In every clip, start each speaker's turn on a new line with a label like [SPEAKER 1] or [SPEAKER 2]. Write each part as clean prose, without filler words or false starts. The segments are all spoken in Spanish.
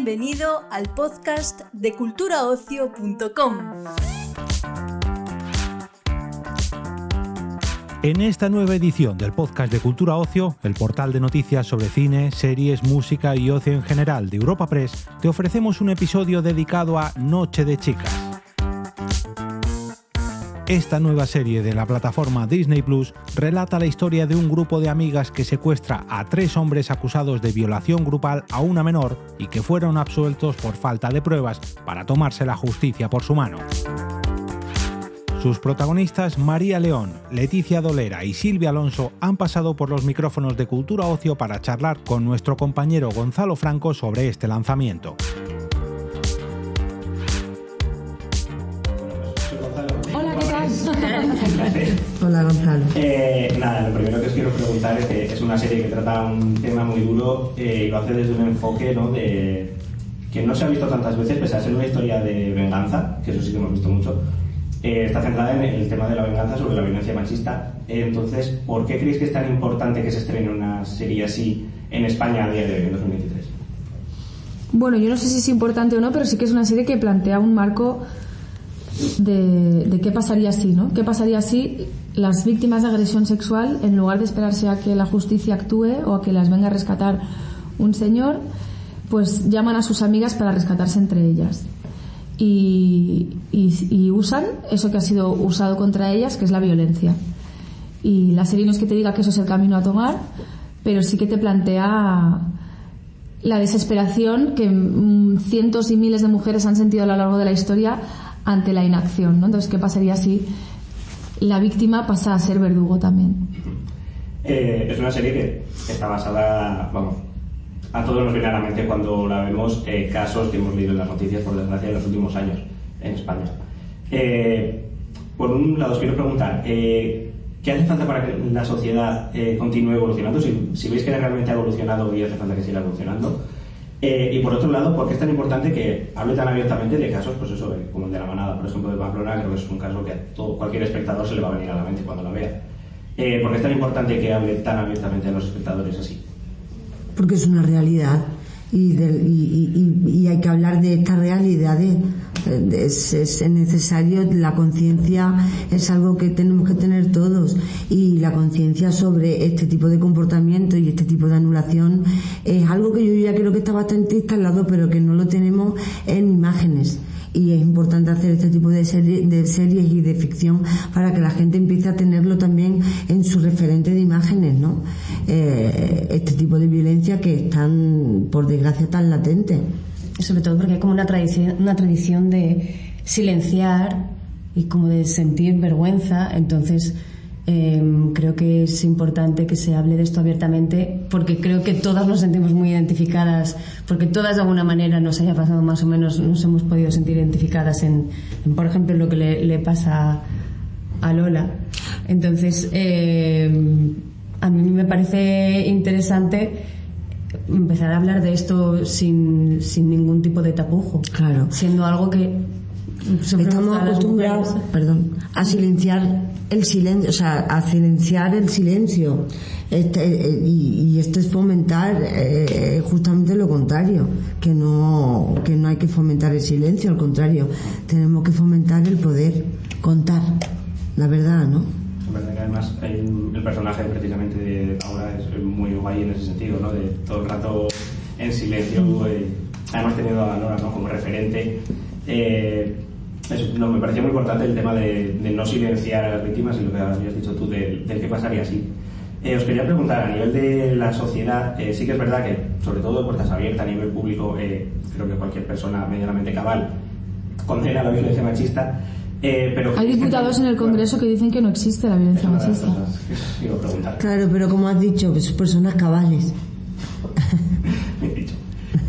[SPEAKER 1] Bienvenido al podcast de culturaocio.com.
[SPEAKER 2] En esta nueva edición del podcast de Cultura Ocio, el portal de noticias sobre cine, series, música y ocio en general de Europa Press, te ofrecemos un episodio dedicado a Noche de Chicas. Esta nueva serie de la plataforma Disney Plus relata la historia de un grupo de amigas que secuestra a 3 hombres acusados de violación grupal a una menor y que fueron absueltos por falta de pruebas para tomarse la justicia por su mano. Sus protagonistas María León, Leticia Dolera y Silvia Alonso han pasado por los micrófonos de Cultura Ocio para charlar con nuestro compañero Gonzalo Franco sobre este lanzamiento.
[SPEAKER 3] Hola, ¿qué tal?
[SPEAKER 4] Hola, Gonzalo.
[SPEAKER 5] Nada, lo primero que os quiero preguntar es que es una serie que trata un tema muy duro y lo hace desde un enfoque, ¿no?, de que no se ha visto tantas veces, pese a ser una historia de venganza, que eso sí que hemos visto mucho. Está centrada en el tema de la venganza sobre la violencia machista. Entonces, ¿por qué creéis que es tan importante que se estrene una serie así en España a día de hoy, en 2023?
[SPEAKER 3] Bueno, yo no sé si es importante o no, pero sí que es una serie que plantea un marco de qué pasaría si, ¿no? ¿Qué pasaría si las víctimas de agresión sexual, en lugar de esperarse a que la justicia actúe o a que las venga a rescatar un señor, pues llaman a sus amigas para rescatarse entre ellas? Y usan eso que ha sido usado contra ellas, que es la violencia. Y la serie no es que te diga que eso es el camino a tomar, pero sí que te plantea la desesperación que cientos y miles de mujeres han sentido a lo largo de la historia ante la inacción, ¿no? Entonces, ¿qué pasaría si la víctima pasa a ser verdugo también?
[SPEAKER 5] Es una serie que está basada, vamos, a todos nos viene a la mente cuando la vemos, casos que hemos leído en las noticias, por desgracia, en los últimos años en España. Por un lado, os quiero preguntar, ¿qué hace falta para que la sociedad continúe evolucionando? Si veis que realmente ha evolucionado y hace falta que siga evolucionando. Y por otro lado, ¿por qué es tan importante que hable tan abiertamente de casos, pues eso, como el de La Manada, por ejemplo, de Pamplona? Creo que es un caso que a cualquier espectador se le va a venir a la mente cuando la vea. ¿Por qué es tan importante que hable tan abiertamente a los espectadores así?
[SPEAKER 4] Porque es una realidad y hay que hablar de esta realidad. Es necesario, la conciencia es algo que tenemos que tener todos, y la conciencia sobre este tipo de comportamiento y este tipo de anulación es algo que yo ya creo que está bastante instalado, pero que no lo tenemos en imágenes. Y es importante hacer este tipo de series y de ficción para que la gente empiece a tenerlo también en su referente de imágenes, ¿no? Este tipo de violencia que están, por desgracia, tan latentes.
[SPEAKER 6] Sobre todo porque hay como una tradición de silenciar y como de sentir vergüenza. Entonces creo que es importante que se hable de esto abiertamente, porque creo que todas nos sentimos muy identificadas, porque todas de alguna manera nos haya pasado más o menos, nos hemos podido sentir identificadas en por ejemplo, lo que le pasa a Lola. Entonces a mí me parece interesante empezar a hablar de esto sin ningún tipo de tapujo,
[SPEAKER 4] claro,
[SPEAKER 6] siendo algo que
[SPEAKER 4] estamos acostumbrados, a silenciar el silencio, o sea, a silenciar el silencio, y esto es fomentar justamente lo contrario, que no hay que fomentar el silencio, al contrario, tenemos que fomentar el poder contar la verdad, ¿no?
[SPEAKER 5] Es verdad que además el personaje precisamente de ahora es muy guay en ese sentido, ¿no? De todo el rato en silencio. Además teniendo a Nora, ¿no?, como referente. Me parecía muy importante el tema de no silenciar a las víctimas, y lo que habías dicho tú del qué pasaría así. Os quería preguntar, a nivel de la sociedad, sí que es verdad que, sobre todo de puertas abiertas, a nivel público, creo que cualquier persona medianamente cabal condena la violencia machista. Pero
[SPEAKER 3] hay diputados en el Congreso que dicen que no existe la violencia machista.
[SPEAKER 5] Iba a preguntar.
[SPEAKER 4] Claro, pero como has dicho, pues personas cabales.
[SPEAKER 5] Bien dicho.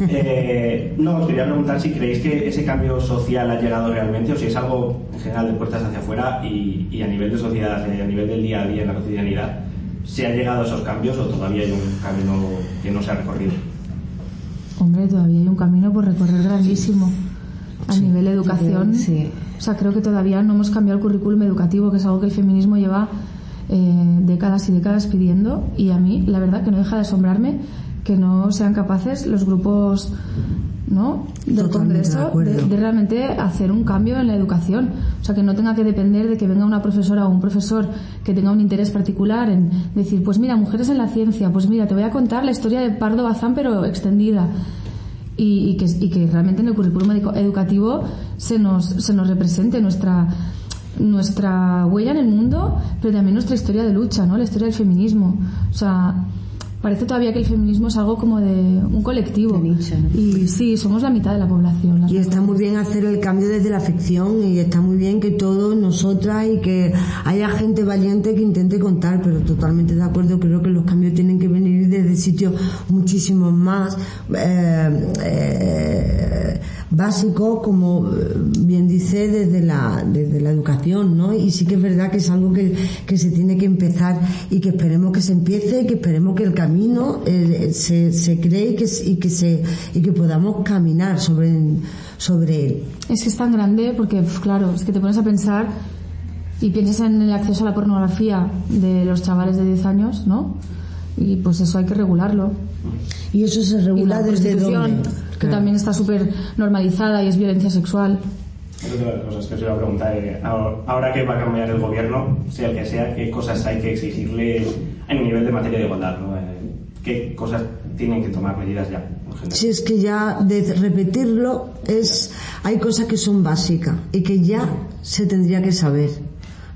[SPEAKER 5] Os quería preguntar si creéis que ese cambio social ha llegado realmente, o si es algo en general de puertas hacia afuera y a nivel de sociedad, a nivel del día a día, en la cotidianidad, ¿se han llegado a esos cambios o todavía hay un camino que no se ha recorrido?
[SPEAKER 3] Hombre, todavía hay un camino por recorrer grandísimo. A nivel de educación,
[SPEAKER 6] sí.
[SPEAKER 3] O sea, creo que todavía no hemos cambiado el currículum educativo, que es algo que el feminismo lleva décadas y décadas pidiendo, y a mí la verdad que no deja de asombrarme que que no sean capaces los grupos, ¿no?, del
[SPEAKER 4] Totalmente
[SPEAKER 3] Congreso
[SPEAKER 4] de
[SPEAKER 3] realmente hacer un cambio en la educación. O sea, que no tenga que depender de que venga una profesora o un profesor que tenga un interés particular en decir, pues mira, mujeres en la ciencia, pues mira, te voy a contar la historia de Pardo Bazán pero extendida. Y que realmente en el currículum educativo se nos represente nuestra huella en el mundo, pero también nuestra historia de lucha, ¿no?, la historia del feminismo. O sea, parece todavía que el feminismo es algo como de un colectivo.
[SPEAKER 6] De nicho, ¿no?
[SPEAKER 3] Y sí, somos la mitad de la población.
[SPEAKER 4] Y está muy bien hacer el cambio desde la ficción, y está muy bien que todos nosotras y que haya gente valiente que intente contar, pero totalmente de acuerdo, creo que los cambios tienen que venir desde sitios muchísimo más básicos, como bien dice, desde la educación, ¿no? Y sí que es verdad que es algo que se tiene que empezar, y que esperemos que se empiece, y que esperemos que el camino se cree y que podamos caminar sobre él.
[SPEAKER 3] Es que es tan grande porque, claro, es que te pones a pensar y piensas en el acceso a la pornografía de los chavales de 10 años, ¿no? Y pues eso hay que regularlo.
[SPEAKER 4] Y eso se regula desde dónde.
[SPEAKER 3] Que también está súper normalizada y es violencia sexual.
[SPEAKER 5] Es otra de las cosas que os iba a preguntar. Ahora que va a cambiar el gobierno, sea el que sea, ¿qué cosas hay que exigirle a nivel de materia de igualdad, ¿no? ¿Qué cosas tienen que tomar medidas ya?
[SPEAKER 4] Si es que ya de repetirlo hay cosas que son básicas y que ya se tendría que saber.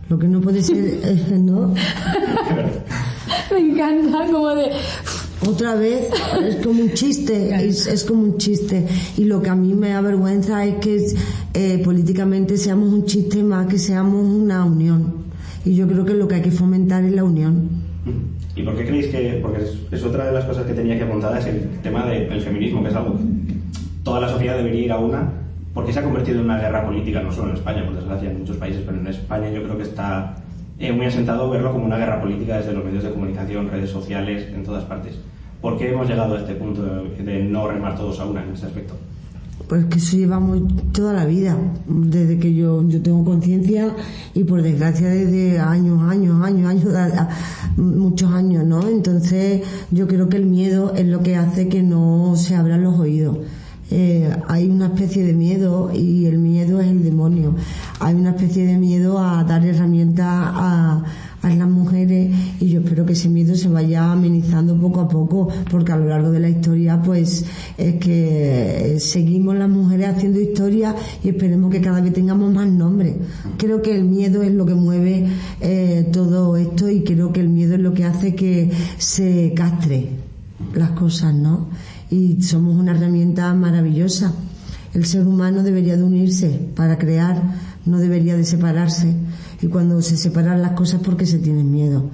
[SPEAKER 4] Lo que no puede ser, ¿no?
[SPEAKER 3] Me encanta, como de...
[SPEAKER 4] Otra vez, es como un chiste, es como un chiste. Y lo que a mí me avergüenza es que políticamente seamos un chiste más que seamos una unión. Y yo creo que lo que hay que fomentar es la unión.
[SPEAKER 5] ¿Y por qué creéis que...? Porque es otra de las cosas que tenía que apuntar, es el tema del feminismo, que es algo que toda la sociedad debería ir a una, porque se ha convertido en una guerra política, no solo en España, por desgracia, en muchos países, pero en España yo creo que está muy asentado verlo como una guerra política desde los medios de comunicación, redes sociales, en todas partes. ¿Por qué hemos llegado a este punto de no remar todos a una en ese aspecto?
[SPEAKER 4] Pues que eso llevamos toda la vida, desde que yo tengo conciencia, y por desgracia desde años, muchos años, ¿no? Entonces yo creo que el miedo es lo que hace que no se abran los oídos. Hay una especie de miedo, y el miedo es el demonio. Hay una especie de miedo a dar herramientas a las mujeres, y yo espero que ese miedo se vaya amenizando poco a poco, porque a lo largo de la historia pues es que seguimos las mujeres haciendo historia, y esperemos que cada vez tengamos más nombres. Creo que el miedo es lo que mueve todo esto, y creo que el miedo es lo que hace que se castre las cosas, ¿no? Y somos una herramienta maravillosa. El ser humano debería de unirse para crear, no debería de separarse. Y cuando se separan las cosas es porque se tiene miedo.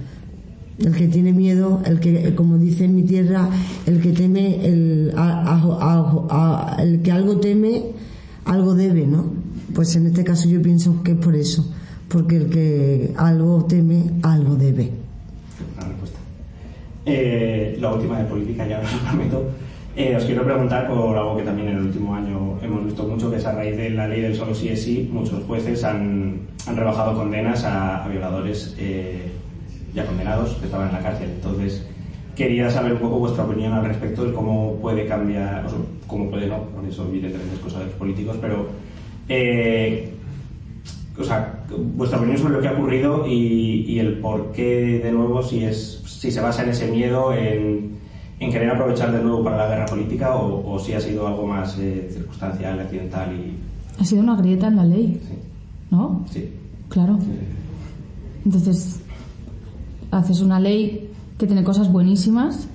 [SPEAKER 4] El que tiene miedo, el que, como dice en mi tierra, el que teme, el que algo teme, algo debe, ¿no? Pues en este caso yo pienso que es por eso, porque el que algo teme, algo debe.
[SPEAKER 5] Una respuesta. La última de política, ya os prometo. Os quiero preguntar por algo que también en el último año hemos visto mucho, que es a raíz de la ley del solo sí es sí, muchos jueces han rebajado condenas a violadores ya condenados que estaban en la cárcel. Entonces quería saber un poco vuestra opinión al respecto de cómo puede cambiar, o sea, cómo puede no, por eso evidentemente es cosa de los políticos, pero o sea, vuestra opinión sobre lo que ha ocurrido y el por qué, de nuevo, si se basa en ese miedo, en querer aprovechar de nuevo para la guerra política, o si ha sido algo más circunstancial, accidental y...
[SPEAKER 3] Ha sido una grieta en la ley,
[SPEAKER 5] sí.
[SPEAKER 3] ¿no?
[SPEAKER 5] Sí.
[SPEAKER 3] Claro. Entonces, haces una ley que tiene cosas buenísimas,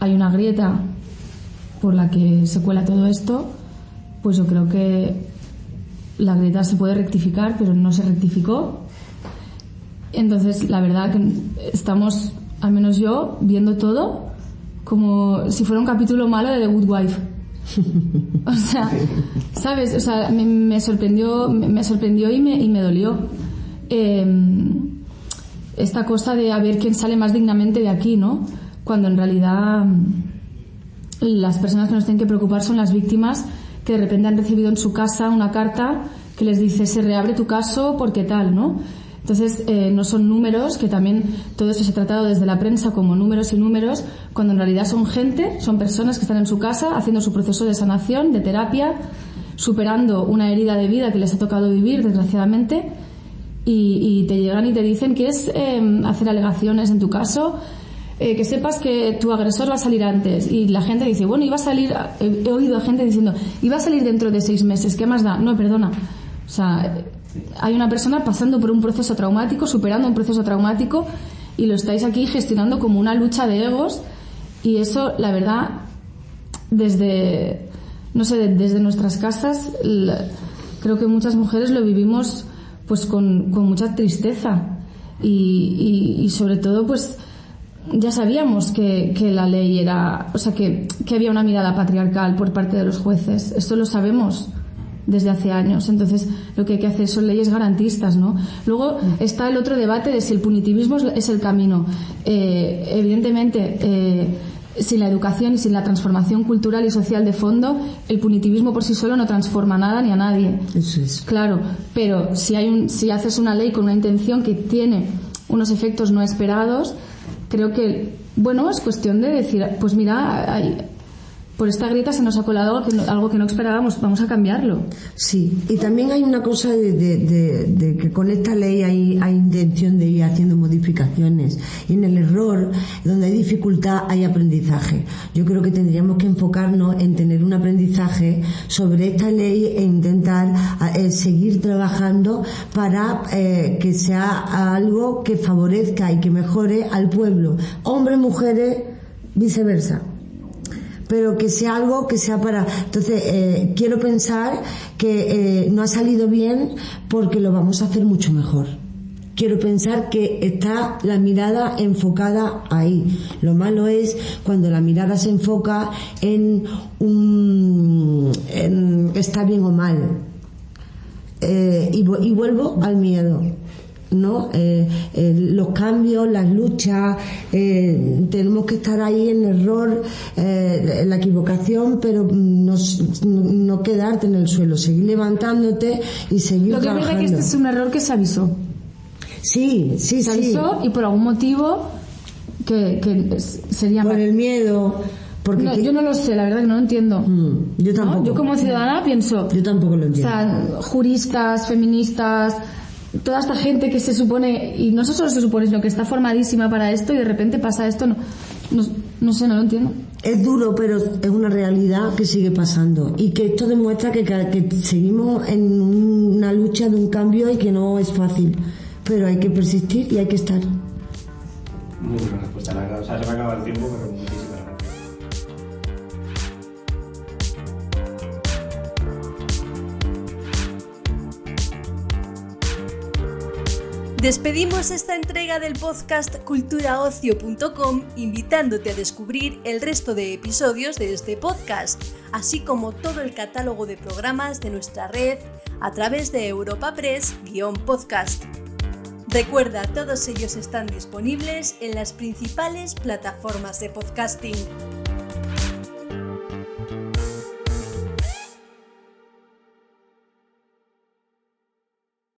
[SPEAKER 3] hay una grieta por la que se cuela todo esto, pues yo creo que la grieta se puede rectificar, pero no se rectificó. Entonces, la verdad que estamos, al menos yo, viendo todo como si fuera un capítulo malo de The Good Wife. O sea, ¿sabes? O sea, me sorprendió y me dolió esta cosa de a ver quién sale más dignamente de aquí, ¿no? Cuando en realidad las personas que nos tienen que preocupar son las víctimas, que de repente han recibido en su casa una carta que les dice se reabre tu caso porque tal, ¿no? Entonces, no son números, que también todo eso se ha tratado desde la prensa como números y números, cuando en realidad son gente, son personas que están en su casa haciendo su proceso de sanación, de terapia, superando una herida de vida que les ha tocado vivir, desgraciadamente, y te llegan y te dicen, ¿quieres hacer alegaciones en tu caso? Que sepas que tu agresor va a salir antes. Y la gente dice, bueno, iba a salir, he oído a gente diciendo, iba a salir dentro de 6 meses, ¿qué más da? No, perdona. O sea, hay una persona pasando por un proceso traumático, superando un proceso traumático, y lo estáis aquí gestionando como una lucha de egos, y eso, la verdad, desde nuestras casas, creo que muchas mujeres lo vivimos pues con mucha tristeza, y sobre todo pues ya sabíamos que la ley era, o sea, que había una mirada patriarcal por parte de los jueces. Esto lo sabemos desde hace años. Entonces, lo que hay que hacer son leyes garantistas, ¿no? Luego está el otro debate de si el punitivismo es el camino. Evidentemente, sin la educación y sin la transformación cultural y social de fondo, el punitivismo por sí solo no transforma nada ni a nadie.
[SPEAKER 4] Eso es.
[SPEAKER 3] Claro, pero si haces una ley con una intención que tiene unos efectos no esperados, creo que, bueno, es cuestión de decir, pues mira, por esta grieta se nos ha colado algo que no esperábamos, vamos a cambiarlo.
[SPEAKER 4] Sí, y también hay una cosa de que con esta ley hay intención de ir haciendo modificaciones, y en el error, donde hay dificultad, hay aprendizaje. Yo creo que tendríamos que enfocarnos en tener un aprendizaje sobre esta ley e intentar seguir trabajando para que sea algo que favorezca y que mejore al pueblo, hombres, mujeres, viceversa, pero que sea algo que sea para... Entonces, quiero pensar que no ha salido bien porque lo vamos a hacer mucho mejor. Quiero pensar que está la mirada enfocada ahí. Lo malo es cuando la mirada se enfoca en está bien o mal. Y vuelvo al miedo, ¿no? Los cambios, las luchas, tenemos que estar ahí en error, en la equivocación, pero no quedarte en el suelo, seguir levantándote y seguir
[SPEAKER 3] Lo que
[SPEAKER 4] trabajando.
[SPEAKER 3] es verdad que este es un error que se avisó.
[SPEAKER 4] Sí.
[SPEAKER 3] Se avisó, y por algún motivo que sería
[SPEAKER 4] por el miedo. Porque
[SPEAKER 3] no, yo no lo sé, la verdad que no lo entiendo.
[SPEAKER 4] Yo tampoco.
[SPEAKER 3] ¿No? Yo como ciudadana pienso...
[SPEAKER 4] Yo tampoco lo entiendo.
[SPEAKER 3] O sea, juristas, feministas, toda esta gente que se supone, y no solo se supone, sino que está formadísima para esto, y de repente pasa esto, no sé, no lo entiendo.
[SPEAKER 4] Es duro, pero es una realidad que sigue pasando, y que esto demuestra que seguimos en una lucha de un cambio y que no es fácil, pero hay que persistir y hay que estar.
[SPEAKER 5] Muy buena respuesta, la verdad. O sea, se me acaba el tiempo, pero muchísimas gracias.
[SPEAKER 1] Despedimos esta entrega del podcast culturaocio.com invitándote a descubrir el resto de episodios de este podcast, así como todo el catálogo de programas de nuestra red a través de Europa Press-podcast. Recuerda, todos ellos están disponibles en las principales plataformas de podcasting.